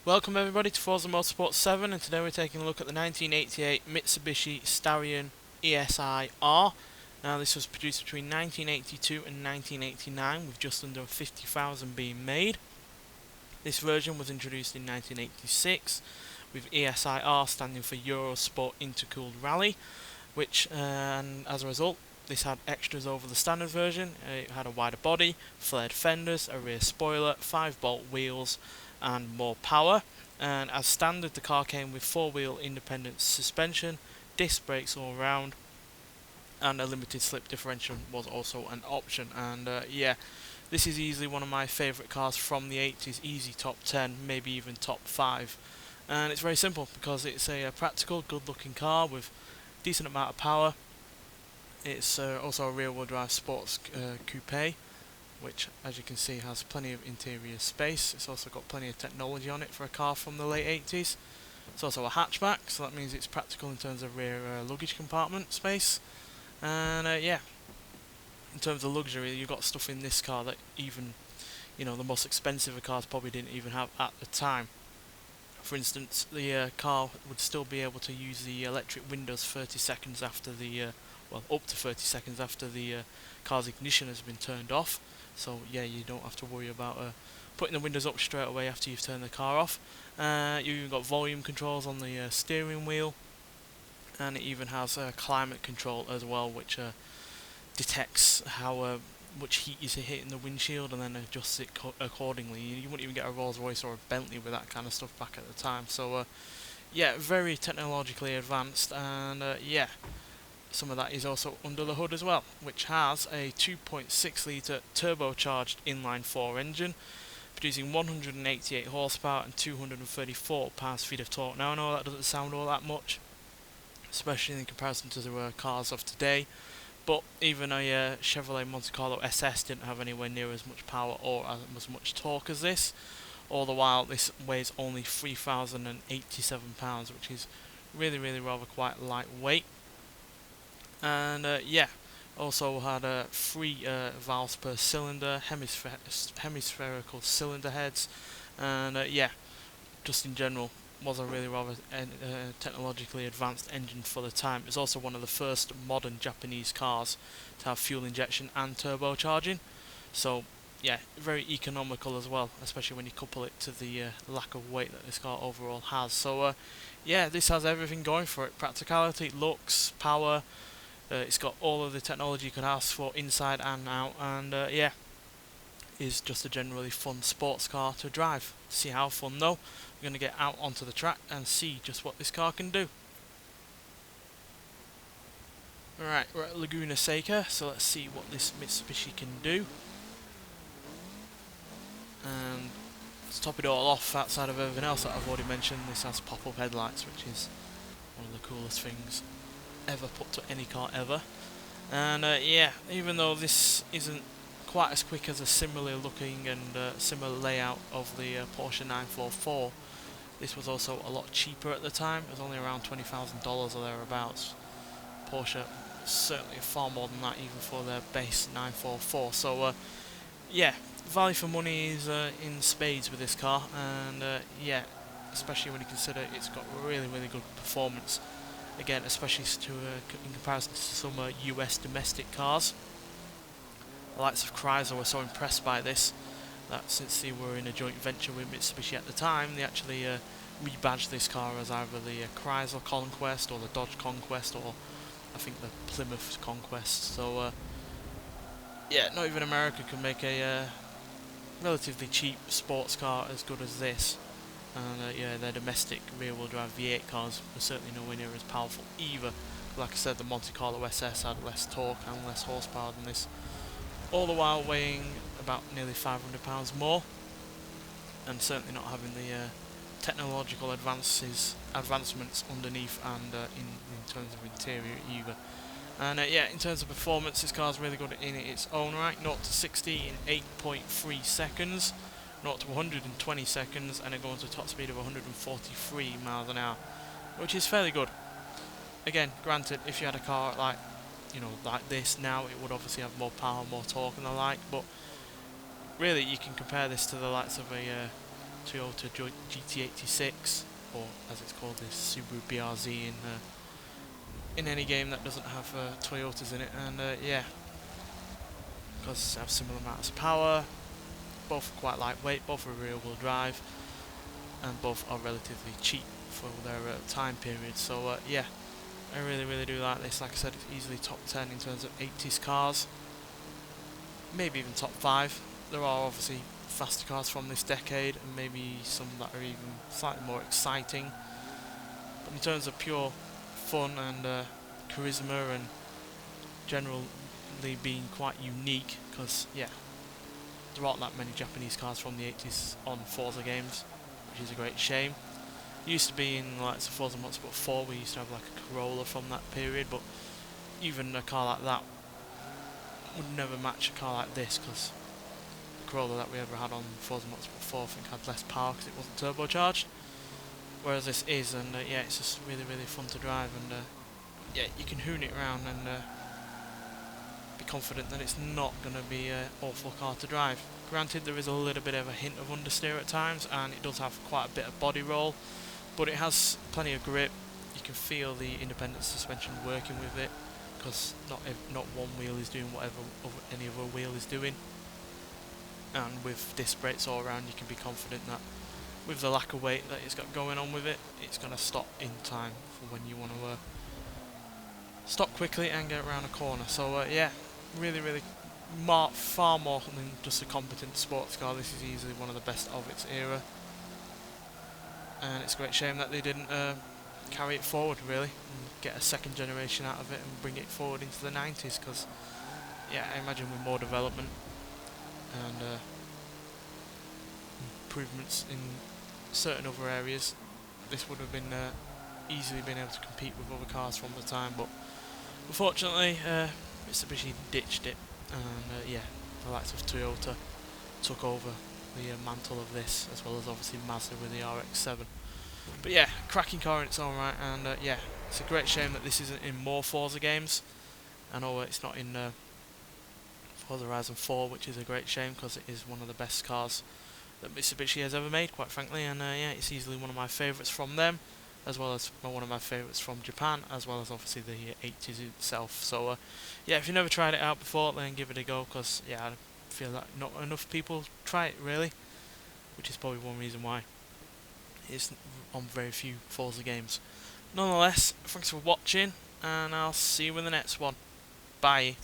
Welcome everybody to Forza Motorsport 7, and today we're taking a look at the 1988 Mitsubishi Starion ESI-R. Now this was produced between 1982 and 1989 with just under 50,000 being made. This version was introduced in 1986 with ESI-R standing for Eurosport Intercooled Rally, which and as a result this had extras over the standard version. It had a wider body, flared fenders, a rear spoiler, 5-bolt wheels and more power. And as standard, the car came with 4-wheel independent suspension, disc brakes all round, and a limited slip differential was also an option. And yeah, this is easily one of my favourite cars from the 80s, easy top 10, maybe even top 5. And it's very simple because it's a practical, good looking car with decent amount of power. It's also a rear-wheel drive sports coupe, which as you can see has plenty of interior space. It's also got plenty of technology on it for a car from the late 80s. It's also a hatchback, so that means it's practical in terms of rear luggage compartment space. And yeah, in terms of luxury, you've got stuff in this car that even, the most expensive cars probably didn't even have at the time. For instance, the car would still be able to use the electric windows 30 seconds after the, up to 30 seconds after the car's ignition has been turned off. So yeah, you don't have to worry about putting the windows up straight away after you've turned the car off. You even got volume controls on the steering wheel, and it even has climate control as well, which detects how much heat is hitting the windshield and then adjusts it accordingly. You wouldn't even get a Rolls Royce or a Bentley with that kind of stuff back at the time. So yeah, very technologically advanced, and yeah, some of that is also under the hood as well, which has a 2.6 litre turbocharged inline-4 engine producing 188 horsepower and 234 pounds-feet of torque. Now I know that doesn't sound all that much, especially in comparison to the cars of today, but even a Chevrolet Monte Carlo SS didn't have anywhere near as much power or as much torque as this. All the while this weighs only 3,087 pounds, which is really rather quite lightweight. And yeah, also had 3 valves per cylinder, hemispherical cylinder heads, and yeah, just in general was a really rather technologically advanced engine for the time. It's also one of the first modern Japanese cars to have fuel injection and turbocharging, so yeah, very economical as well, especially when you couple it to the lack of weight that this car overall has. So yeah, this has everything going for it: practicality, looks, power. It's got all of the technology you could ask for inside and out, and yeah, is just a generally fun sports car to drive. To see how fun though, we're going to get out onto the track and see just what this car can do. Alright, we're at Laguna Seca, so let's see what this Mitsubishi can do. And to top it all off, outside of everything else that I've already mentioned, this has pop-up headlights, which is one of the coolest things ever put to any car ever. And yeah, even though this isn't quite as quick as a similar looking and similar layout of the Porsche 944, this was also a lot cheaper at the time. It was only around $20,000 or thereabouts. Porsche certainly far more than that even for their base 944. So yeah, value for money is in spades with this car, and yeah, especially when you consider it's got really good performance. Again, especially in comparison to some US domestic cars. The likes of Chrysler were so impressed by this that since they were in a joint venture with Mitsubishi at the time, they actually rebadged this car as either the Chrysler Conquest or the Dodge Conquest, or I think the Plymouth Conquest. So yeah, not even America can make a relatively cheap sports car as good as this. And yeah, their domestic rear-wheel drive V8 cars were certainly nowhere near as powerful either. Like I said, the Monte Carlo SS had less torque and less horsepower than this, all the while weighing about nearly 500 pounds more, and certainly not having the technological advances underneath and in terms of interior either. And yeah, in terms of performance, this car's really good in its own right. 0 to 60 in 8.3 seconds, 0 to 120 seconds, and it goes to top speed of 143 miles an hour, which is fairly good. Again, granted, if you had a car like, like this now, it would obviously have more power, more torque and the like, but really you can compare this to the likes of a Toyota GT86, or as it's called, this Subaru BRZ in any game that doesn't have Toyotas in it. And yeah, because they have similar amounts of power, both are quite lightweight, both are rear-wheel drive, and both are relatively cheap for their time period. So yeah, I really do like this. Like I said, it's easily top 10 in terms of 80s cars, maybe even top 5. There are obviously faster cars from this decade, and maybe some that are even slightly more exciting. But in terms of pure fun and charisma and generally being quite unique, because yeah, there aren't that many Japanese cars from the 80s on Forza games, which is a great shame. It used to be in like Forza Motorsport 4, we used to have like a Corolla from that period, but even a car like that would never match a car like this, because the Corolla that we ever had on Forza Motorsport 4 I think had less power because it wasn't turbocharged, whereas this is. And yeah, it's just really fun to drive, and yeah, you can hoon it around and be confident that it's not going to be an awful car to drive. Granted, there is a little bit of a hint of understeer at times, and it does have quite a bit of body roll, but it has plenty of grip. You can feel the independent suspension working with it, because not one wheel is doing whatever any other wheel is doing. And with disc brakes all around, you can be confident that with the lack of weight that it's got going on with it, it's going to stop in time for when you want to stop quickly and get around a corner. So yeah, really far more than just a competent sports car. This is easily one of the best of its era, and it's a great shame that they didn't carry it forward really and get a second generation out of it and bring it forward into the 90s, because yeah, I imagine with more development and improvements in certain other areas, this would have been easily been able to compete with other cars from the time. But unfortunately, Mitsubishi ditched it, and yeah, the likes of Toyota took over the mantle of this, as well as obviously Mazda with the RX-7. But yeah, cracking car in its own right, and yeah, it's a great shame that this isn't in more Forza games. I know it's not in Forza Horizon 4, which is a great shame, because it is one of the best cars that Mitsubishi has ever made, quite frankly. And yeah, it's easily one of my favourites from them, as well as one of my favourites from Japan, as well as obviously the 80s itself. So yeah, if you've never tried it out before, then give it a go, because yeah, I feel that not enough people try it really, which is probably one reason why it's on very few Forza games. Nonetheless, thanks for watching, and I'll see you in the next one. Bye.